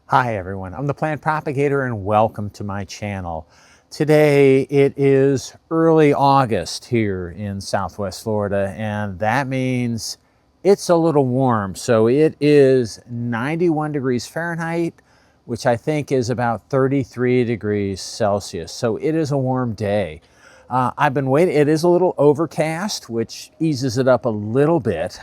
Hi everyone, I'm the plant propagator and welcome to my channel. Today it is early August here in Southwest Florida, and that means it's a little warm. So it is 91 degrees Fahrenheit, which I think is about 33 degrees Celsius. So it is a warm day. I've been waiting. It is a little overcast, which eases it up a little bit.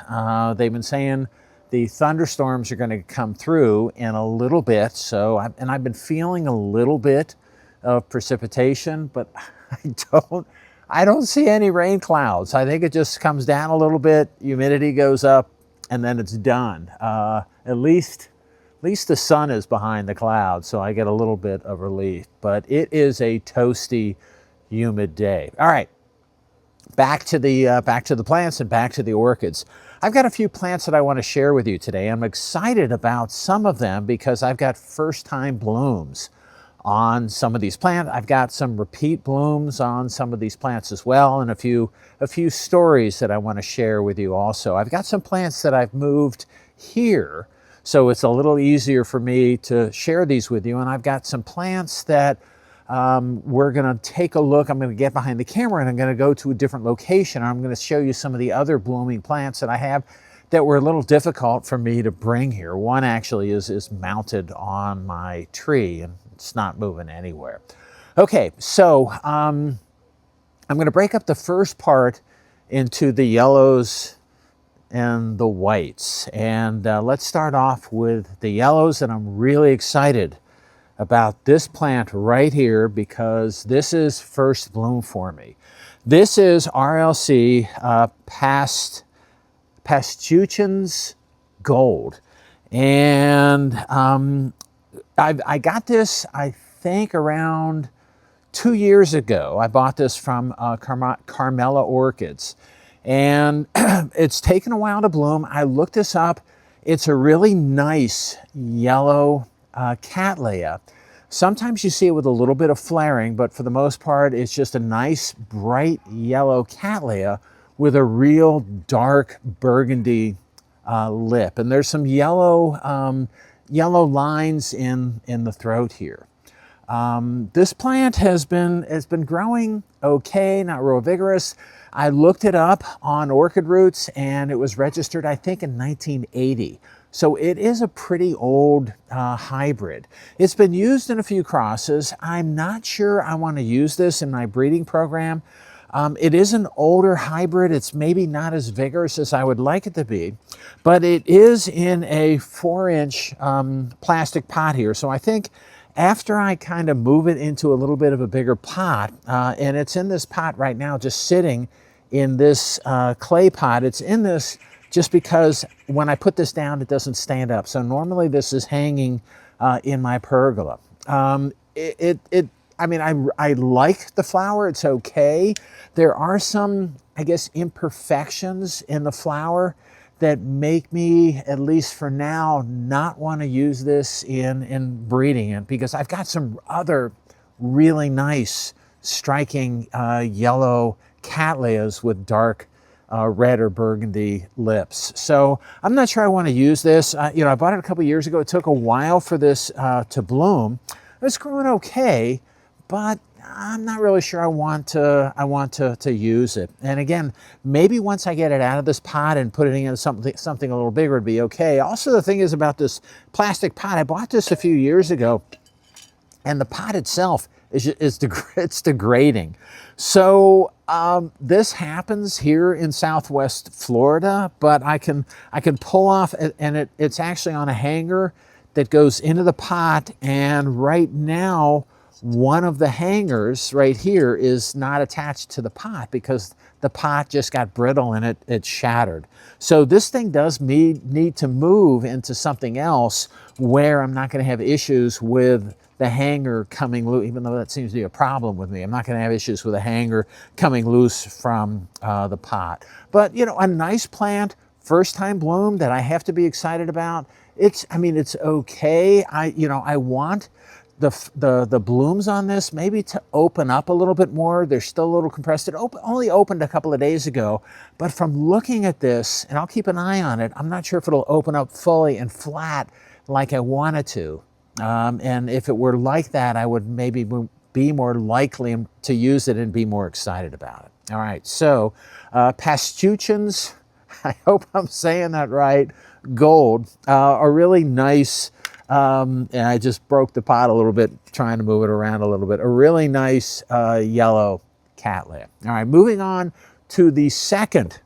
They've been saying the thunderstorms are going to come through in a little bit. So, I've been feeling a little bit of precipitation, but I don't see any rain clouds. I think it just comes down a little bit, humidity goes up, and then it's done. At least the sun is behind the clouds, so I get a little bit of relief. But it is a toasty, humid day. All right, back to the plants and back to the orchids. I've got a few plants that I want to share with you today. I'm excited about some of them because I've got first-time blooms on some of these plants. I've got some repeat blooms on some of these plants as well, and a few stories that I want to share with you also. I've got some plants that I've moved here, so it's a little easier for me to share these with you, and I've got some plants that we're going to take a look. I'm going to get behind the camera and I'm going to go to a different location. I'm going to show you some of the other blooming plants that I have that were a little difficult for me to bring here. One actually is mounted on my tree and it's not moving anywhere. Okay, so I'm going to break up the first part into the yellows and the whites. And let's start off with the yellows, and I'm really excited about this plant right here because this is first bloom for me. This is RLC Pastushin's Gold. And I got this, I think, around 2 years ago. I bought this from Carmela Orchids. And it's taken a while to bloom. I looked this up. It's a really nice yellow cattleya. Sometimes you see it with a little bit of flaring, but for the most part, it's just a nice bright yellow cattleya with a real dark burgundy lip. And there's some yellow lines in the throat here. This plant has been growing okay, not real vigorous. I looked it up on Orchid Roots and it was registered, I think, in 1980. So it is a pretty old hybrid. It's been used in a few crosses. I'm not sure I want to use this in my breeding program. It is an older hybrid. It's maybe not as vigorous as I would like it to be, but it is in a 4-inch plastic pot here. So I think after I kind of move it into a little bit of a bigger pot, and it's in this pot right now, just sitting in this clay pot. It's in this just because when I put this down, it doesn't stand up. So normally this is hanging in my pergola. I mean, I like the flower, it's okay. There are some, I guess, imperfections in the flower that make me, at least for now, not want to use this in breeding it because I've got some other really nice, striking yellow cattleyas with dark red or burgundy lips. So I'm not sure I want to use this. You know, I bought it a couple years ago. It took a while for this to bloom. It's growing okay, but I'm not really sure I want to use it. And again, maybe once I get it out of this pot and put it in something a little bigger, it'd be okay. Also, the thing is about this plastic pot, I bought this a few years ago, and the pot itself it's degrading. So this happens here in Southwest Florida, but I can pull off, and it's actually on a hanger that goes into the pot. And right now, one of the hangers right here is not attached to the pot because the pot just got brittle and it shattered. So this thing does need to move into something else where I'm not going to have issues with the hanger coming loose, even though that seems to be a problem with me. I'm not going to have issues with a hanger coming loose from the pot. But, you know, a nice plant, first time bloom that I have to be excited about. I mean, it's okay. I want the blooms on this maybe to open up a little bit more. They're still a little compressed. It only opened a couple of days ago, but from looking at this, and I'll keep an eye on it, I'm not sure if it'll open up fully and flat like I want it to. And if it were like that, I would maybe be more likely to use it and be more excited about it. All right, so Pastushins, I hope I'm saying that right, gold, are really nice. And I just broke the pot a little bit, trying to move it around a little bit. A really nice yellow cattleya. All right, moving on to the second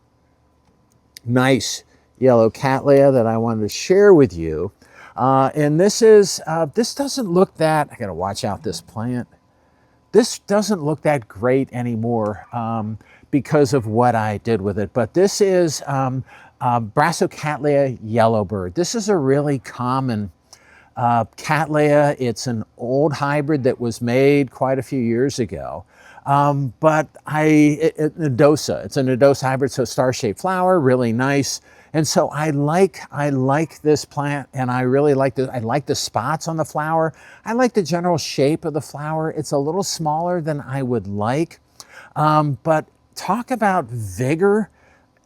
nice yellow cattleya that I wanted to share with you. And this is, this doesn't look that, I gotta watch out this plant. This doesn't look that great anymore because of what I did with it. But this is Brassicattleya yellowbird. This is a really common cattleya. It's an old hybrid that was made quite a few years ago. But nodosa, it's a nodosa hybrid, so star-shaped flower, really nice. And so I like this plant, and I really like the spots on the flower. I like the general shape of the flower. It's a little smaller than I would like, but talk about vigor.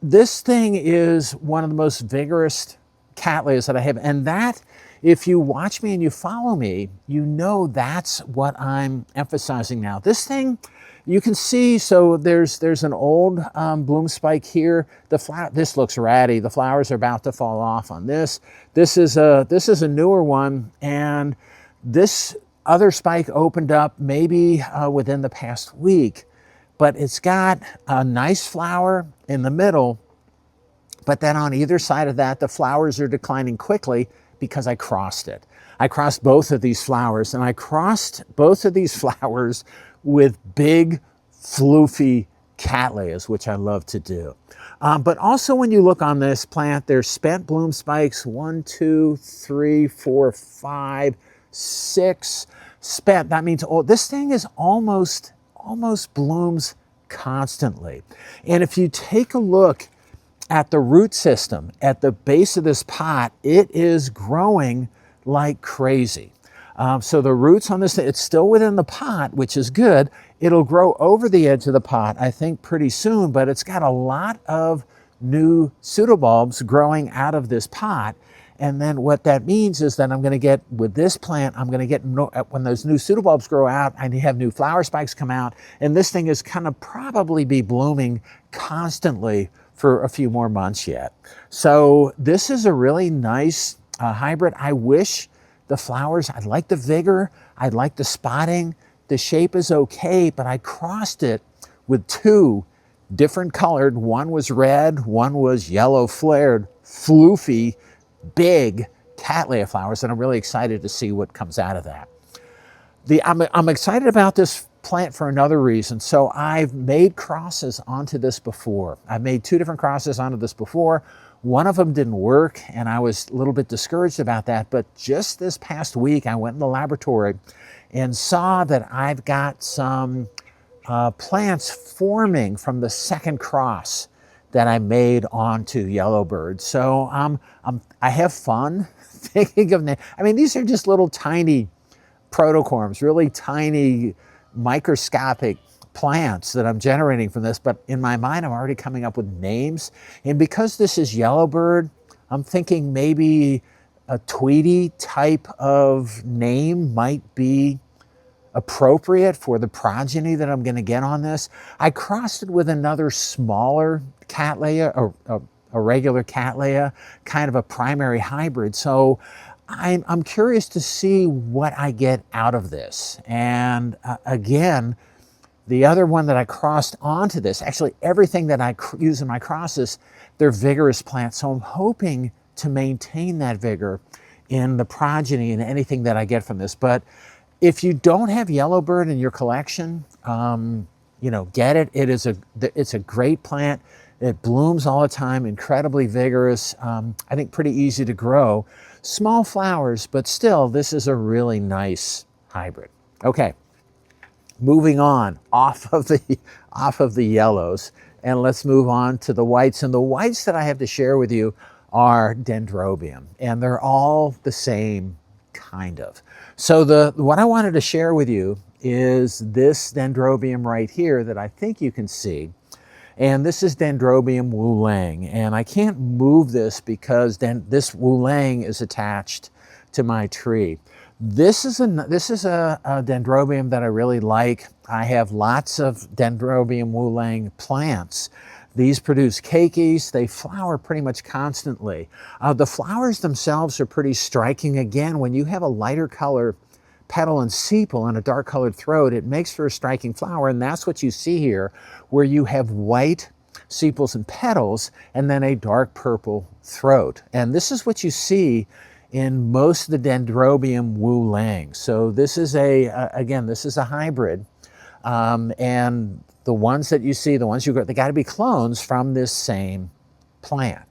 This thing is one of the most vigorous cattleyas that I have, and that, if you watch me and you follow me, you know that's what I'm emphasizing now. This thing, you can see, so there's an old bloom spike here. This looks ratty. The flowers are about to fall off on this. This is a newer one, and this other spike opened up maybe within the past week, but it's got a nice flower in the middle, but then on either side of that, the flowers are declining quickly because I crossed it. I crossed both of these flowers, and I crossed both of these flowers with big, floofy cattleyas, which I love to do. But also when you look on this plant, there's spent bloom spikes, 1, 2, 3, 4, 5, 6 spent. That means this thing is almost blooms constantly. And if you take a look at the root system, at the base of this pot, it is growing like crazy. So the roots on this, it's still within the pot, which is good. It'll grow over the edge of the pot, I think, pretty soon, but it's got a lot of new pseudobulbs growing out of this pot. And then what that means is that I'm going to get, with this plant, I'm going to get, when those new pseudobulbs grow out, I have new flower spikes come out, and this thing is kind of probably be blooming constantly for a few more months yet. So this is a really nice hybrid. I wish the flowers, I like the vigor, I like the spotting, the shape is okay, but I crossed it with two different colored, one was red, one was yellow flared, floofy, big cattleya flowers, and I'm really excited to see what comes out of that. I'm excited about this plant for another reason. So I've made crosses onto this before. I've made 2 different crosses onto this before. One of them didn't work, and I was a little bit discouraged about that, but just this past week I went in the laboratory and saw that I've got some plants forming from the second cross that I made onto yellowbird. So I have fun thinking of names. I mean, these are just little tiny protocorms, really tiny microscopic plants that I'm generating from this, but in my mind I'm already coming up with names. And because this is yellowbird, I'm thinking maybe a Tweety type of name might be appropriate for the progeny that I'm going to get on this. I crossed it with another smaller cattleya, or a regular cattleya, kind of a primary hybrid. So I'm curious to see what I get out of this. And again, the other one that I crossed onto this, actually everything that I use in my crosses, they're vigorous plants. So I'm hoping to maintain that vigor in the progeny and anything that I get from this. But if you don't have yellowbird in your collection, you know, get it. It's a great plant. It blooms all the time, incredibly vigorous. I think pretty easy to grow. Small flowers, but still, this is a really nice hybrid. Okay, moving on off of the yellows, and let's move on to the whites. And the whites that I have to share with you are dendrobium, and they're all the same kind of. So what I wanted to share with you is this dendrobium right here that I think you can see. And this is Dendrobium Wu Leng. And I can't move this because then this Wu Leng is attached to my tree. This is a dendrobium that I really like. I have lots of Dendrobium Wu-Leng plants. These produce keikis. They flower pretty much constantly. The flowers themselves are pretty striking. Again, when you have a lighter color petal and sepal and a dark colored throat, it makes for a striking flower, and that's what you see here, where you have white sepals and petals and then a dark purple throat. And this is what you see in most of the Dendrobium Wu-Leng. So this is again, this is a hybrid. And the ones that you see, the ones you got, they got to be clones from this same plant.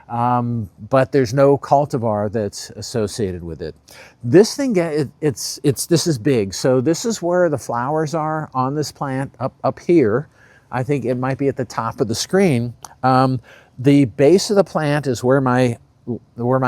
But there's no cultivar that's associated with it. This thing, this is big. So this is where the flowers are on this plant, up here. I think it might be at the top of the screen. The base of the plant is where my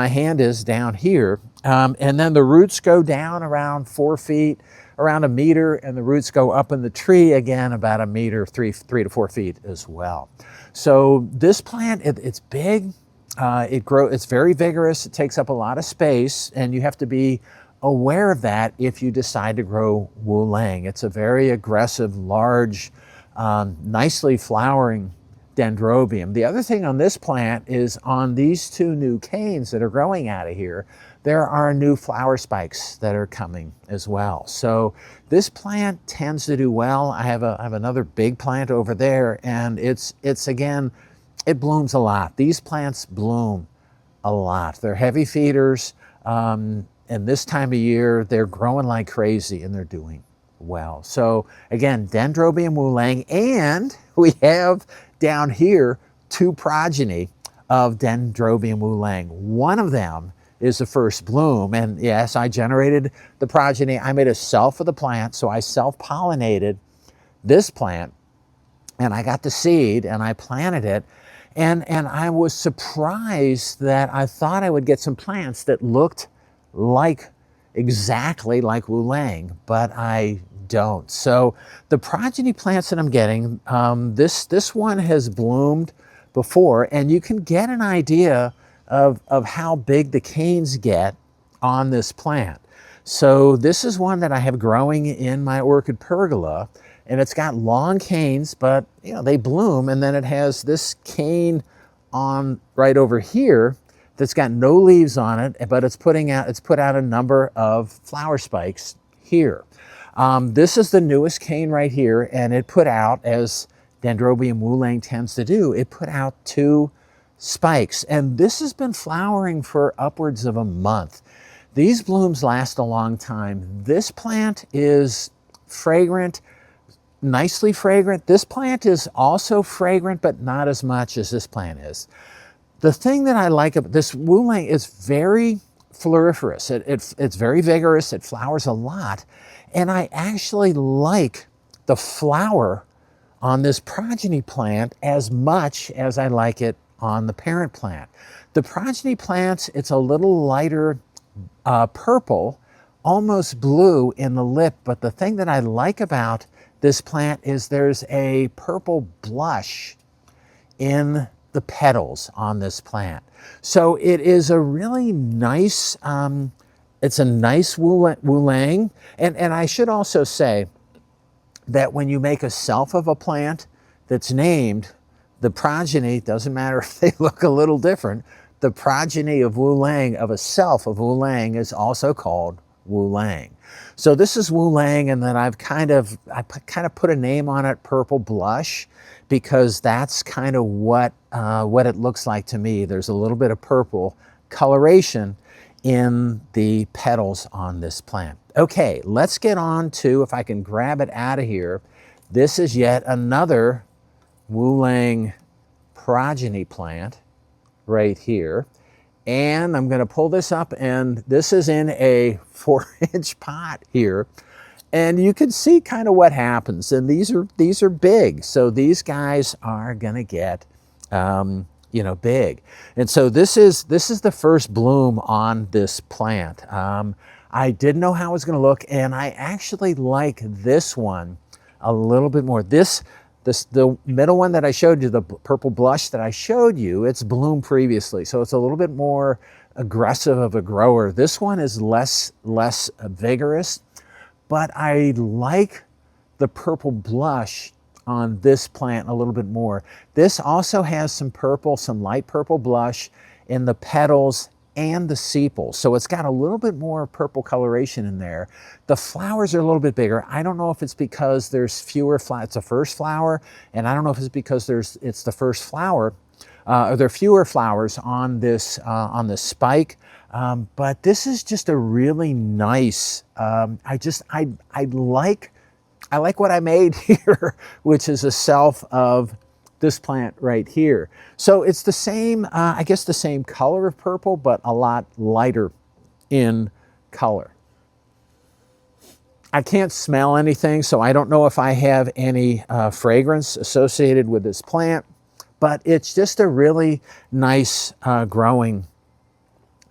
hand is, down here. And then the roots go down around 4 feet, around 1 meter, and the roots go up in the tree again about 1 meter, 3 to 4 feet as well. So this plant, it's big. It's very vigorous. It takes up a lot of space, and you have to be aware of that if you decide to grow Wu-Leng. It's a very aggressive, large, nicely flowering dendrobium. The other thing on this plant is on these 2 new canes that are growing out of here, there are new flower spikes that are coming as well. So this plant tends to do well. I have another big plant over there, and it's again, it blooms a lot. These plants bloom a lot. They're heavy feeders, and this time of year, they're growing like crazy, and they're doing well. So again, Dendrobium Wu-Leng, and we have down here 2 progeny of Dendrobium Wu-Leng. One of them is the first bloom, and yes, I generated the progeny. I made a self of the plant, so I self-pollinated this plant, and I got the seed, and I planted it, and I was surprised that I thought I would get some plants that looked exactly like Wu-Leng, but I don't. So the progeny plants that I'm getting, this one has bloomed before, and you can get an idea of how big the canes get on this plant. So this is one that I have growing in my orchid pergola, and it's got long canes, but they bloom, and then it has this cane on right over here that's got no leaves on it, but it's put out a number of flower spikes here. This is the newest cane right here, and it put out, as Dendrobium Wu-Leng tends to do, it put out 2 spikes, and this has been flowering for upwards of a month. These blooms last a long time. This plant is fragrant, nicely fragrant. This plant is also fragrant, but not as much as this plant is. The thing that I like about this Wu-Leng is very floriferous. It's very vigorous. It flowers a lot. And I actually like the flower on this progeny plant as much as I like it on the parent plant. The progeny plants, it's a little lighter purple, almost blue in the lip, but the thing that I like about this plant is there's a purple blush in the petals on this plant. So it is a really nice, it's a nice Wu-Leng. And I should also say that when you make a self of a plant that's named, the progeny, doesn't matter if they look a little different, the progeny of Wu-Leng, of a self of Wu-Leng, is also called Wu-Leng. So this is Wu-Leng, and then I kind of put a name on it, purple blush, because that's kind of what it looks like to me. There's a little bit of purple coloration in the petals on this plant. Okay, let's get on to, if I can grab it out of here, this is yet another Wu-Leng progeny plant right here. And I'm going to pull this up, and this is in a 4-inch pot here. And you can see kind of what happens. And these are big. So these guys are going to get, big. And so this is the first bloom on this plant. I didn't know how it was going to look, and I actually like this one a little bit more. The middle one that I showed you, the purple blush that I showed you, it's bloomed previously. So it's a little bit more aggressive of a grower. This one is less vigorous, but I like the purple blush on this plant a little bit more. This also has some purple, some light purple blush in the petals and the sepals. So it's got a little bit more purple coloration in there. The flowers are a little bit bigger. I don't know if it's because there's fewer flowers. It's a first flower, and I don't know if it's because it's the first flower, or there are fewer flowers on this spike. But this is just a really nice, I like what I made here, which is a self of this plant right here. So it's the same, I guess the same color of purple, but a lot lighter in color. I can't smell anything, so I don't know if I have any fragrance associated with this plant, but it's just a really nice growing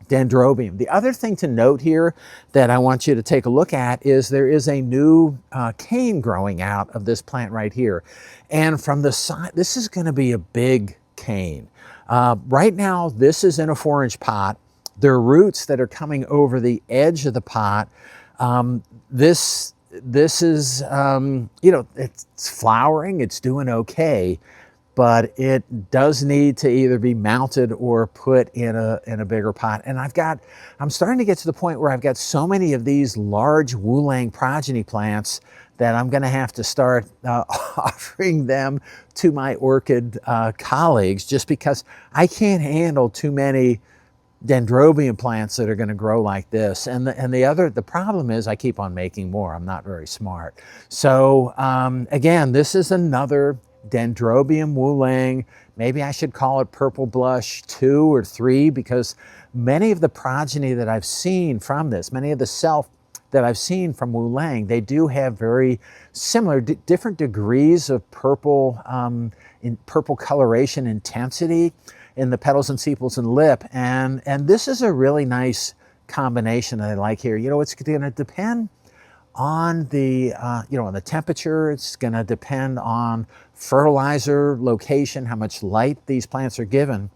dendrobium. The other thing to note here that I want you to take a look at is there is a new cane growing out of this plant right here. And from the side, this is going to be a big cane. Right now, this is in a 4-inch pot. There are roots that are coming over the edge of the pot. This is, you know, it's flowering, it's doing okay, but it does need to either be mounted or put in a bigger pot. And I'm starting to get to the point where I've got so many of these large Leng progeny plants that I'm gonna have to start offering them to my orchid colleagues, just because I can't handle too many dendrobium plants that are going to grow like this. And the problem is I keep on making more. I'm not very smart. So again, this is another Dendrobium Leng. Maybe I should call it Purple Blush 2 or 3, because many of the progeny that I've seen from this, many of the self that I've seen from Leng, they do have very similar, different degrees of purple, in purple coloration intensity in the petals and sepals and lip. And this is a really nice combination that I like here. You know, it's going to depend on the, you know, on the temperature. It's going to depend on fertilizer, location, how much light these plants are given.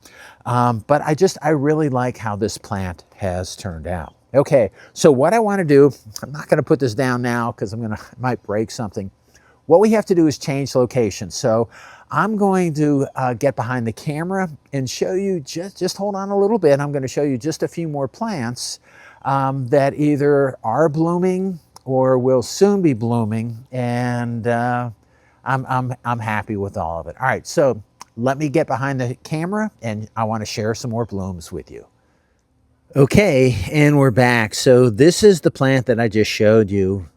But I really like how this plant has turned out. Okay, so what I want to do, I'm not going to put this down now because I might break something. What we have to do is change location. So I'm going to get behind the camera and show you, just hold on a little bit. I'm going to show you just a few more plants that either are blooming or will soon be blooming, and I'm happy with all of it. All right, so let me get behind the camera and I want to share some more blooms with you. Okay, and we're back. So this is the plant that I just showed you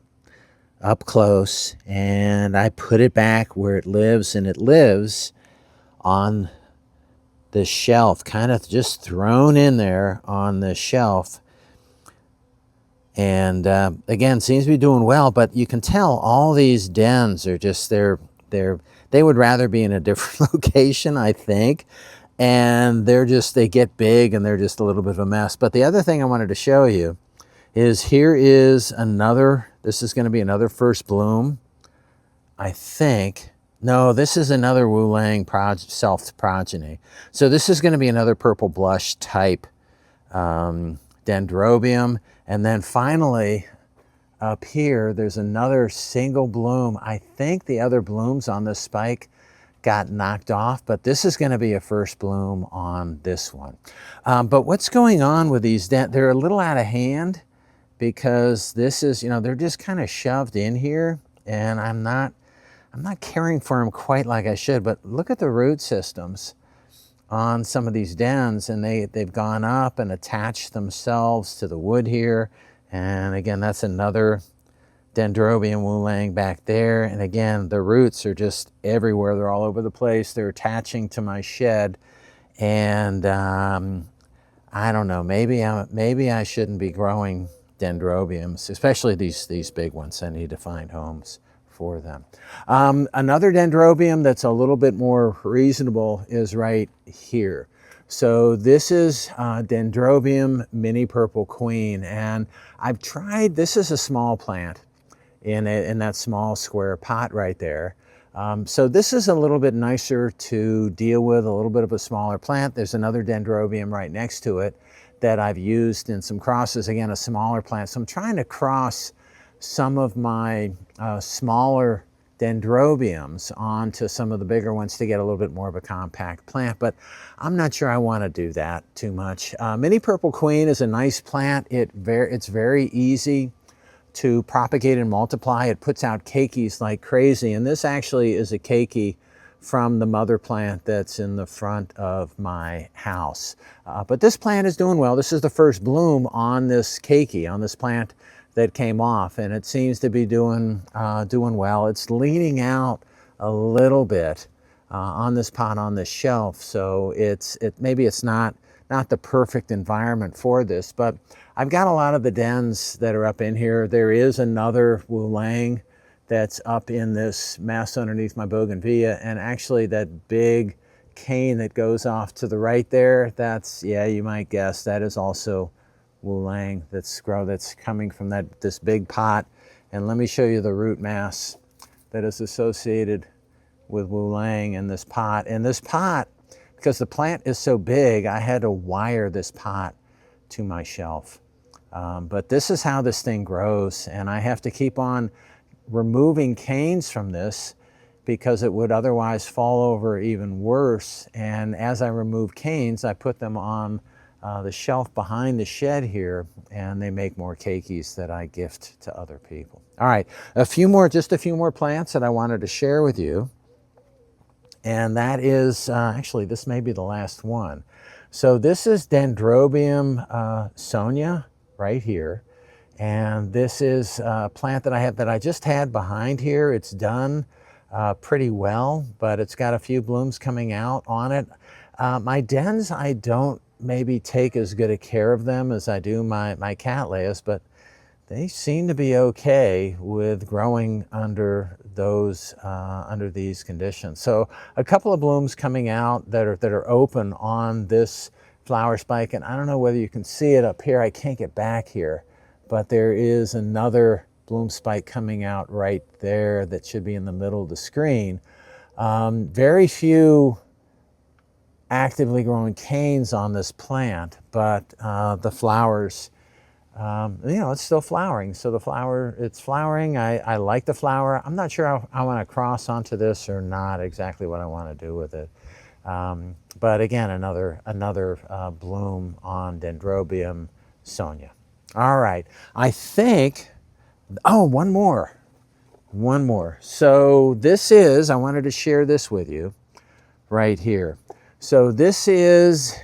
up close, and I put it back where it lives, and it lives on the shelf, kind of just thrown in there on the shelf. And again, seems to be doing well, but you can tell all these dens are just, they would rather be in a different location, I think. And they get big and they're just a little bit of a mess. But the other thing I wanted to show you is here is another, this is going to be another first bloom, I think. No, this is another Leng self-progeny. So this is going to be another purple blush type dendrobium. And then finally, up here, there's another single bloom. I think the other blooms on this spike got knocked off, but this is going to be a first bloom on this one. But what's going on with these, they're a little out of hand, because this is, you know, they're just kind of shoved in here, and I'm not caring for them quite like I should. But look at the root systems on some of these dens, and they've gone up and attached themselves to the wood here. And again, that's another Dendrobium Leng back there. And again, the roots are just everywhere. They're all over the place. They're attaching to my shed. And I don't know, maybe I shouldn't be growing dendrobiums, especially these big ones. I need to find homes for them. Another dendrobium that's a little bit more reasonable is right here. So this is Dendrobium Mini Purple Queen, and I've tried, this is a small plant in that small square pot right there. So this is a little bit nicer to deal with, a little bit of a smaller plant. There's another dendrobium right next to it that I've used in some crosses, again, a smaller plant. So I'm trying to cross some of my smaller dendrobiums onto some of the bigger ones to get a little bit more of a compact plant, but I'm not sure I want to do that too much. Mini Purple Queen is a nice plant. It's very easy to propagate and multiply. It puts out keikis like crazy, and this actually is a keiki from the mother plant that's in the front of my house. But this plant is doing well. This is the first bloom on this keiki, on this plant that came off, and it seems to be doing well. It's leaning out a little bit on this pot on this shelf, so maybe it's not the perfect environment for this, but I've got a lot of the dens that are up in here. There is another Leng that's up in this mess underneath my bougainvillea, and actually that big cane that goes off to the right there, that's, yeah, you might guess, that is also Leng that's coming from this big pot. And let me show you the root mass that is associated with Leng in this pot. And this pot, because the plant is so big, I had to wire this pot to my shelf. But this is how this thing grows, and I have to keep on removing canes from this because it would otherwise fall over even worse. And as I remove canes, I put them on the shelf behind the shed here, and they make more keikis that I gift to other people. All right, just a few more plants that I wanted to share with you. And that is, actually, this may be the last one. So this is Dendrobium Sonia right here. And this is a plant that I just had behind here. It's done pretty well, but it's got a few blooms coming out on it. My dens, I don't maybe take as good a care of them as I do my Cattleyas, but they seem to be okay with growing under these conditions. So a couple of blooms coming out that are open on this flower spike, and I don't know whether you can see it up here. I can't get back here, but there is another bloom spike coming out right there that should be in the middle of the screen. Very few actively growing canes on this plant, but the flowers, it's still flowering. So it's flowering. I like the flower. I'm not sure I want to cross onto this or not, exactly what I want to do with it. But again, another bloom on Dendrobium Sonia. All right, I think, one more. So I wanted to share this with you right here. So this is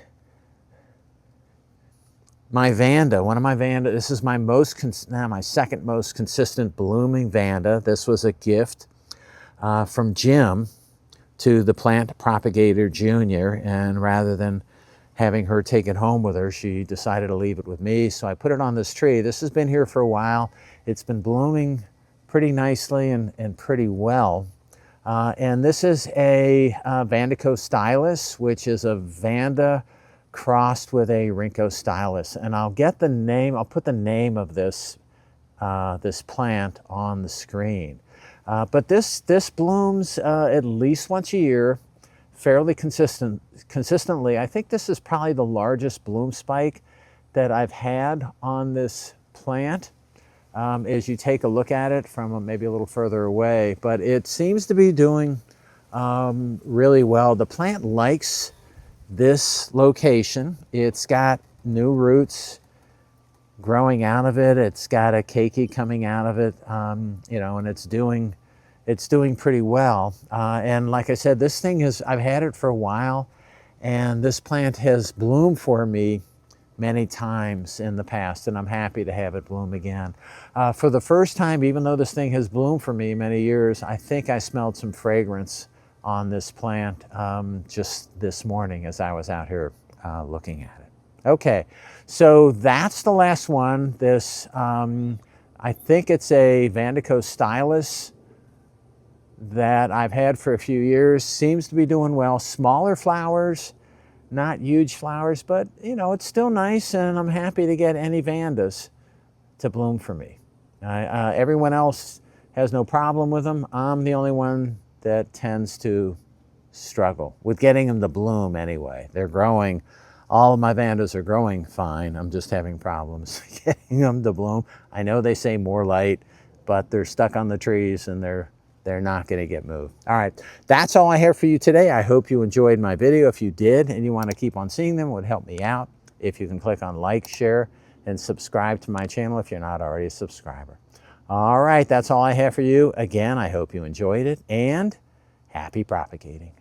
my Vanda, one of my Vanda. This is my my second most consistent blooming Vanda. This was a gift from Jim to the plant propagator Junior, and rather than having her take it home with her, she decided to leave it with me. So I put it on this tree. This has been here for a while. It's been blooming pretty nicely and pretty well. And this is a Vandico stylus, which is a Vanda crossed with a Rinco stylus. And I'll put the name of this plant on the screen. But this blooms at least once a year, fairly consistently. I think this is probably the largest bloom spike that I've had on this plant as you take a look at it from maybe a little further away. But it seems to be doing really well. The plant likes this location. It's got new roots growing out of it. It's got a keiki coming out of it, and it's doing pretty well. And like I said, this thing I've had it for a while, and this plant has bloomed for me many times in the past, and I'm happy to have it bloom again. For the first time, even though this thing has bloomed for me many years, I think I smelled some fragrance on this plant just this morning as I was out here looking at it. Okay, so that's the last one. This, I think it's a Vandico stylus that I've had for a few years. Seems to be doing well. Smaller flowers, not huge flowers, but it's still nice, and I'm happy to get any Vandas to bloom for me. Everyone else has no problem with them. I'm the only one that tends to struggle with getting them to bloom anyway. They're growing All of my vandas are growing fine. I'm just having problems getting them to bloom. I know they say more light, but they're stuck on the trees and they're not going to get moved. All right, that's all I have for you today. I hope you enjoyed my video. If you did and you want to keep on seeing them, it would help me out if you can click on like, share, and subscribe to my channel if you're not already a subscriber. All right, that's all I have for you. Again, I hope you enjoyed it, and happy propagating.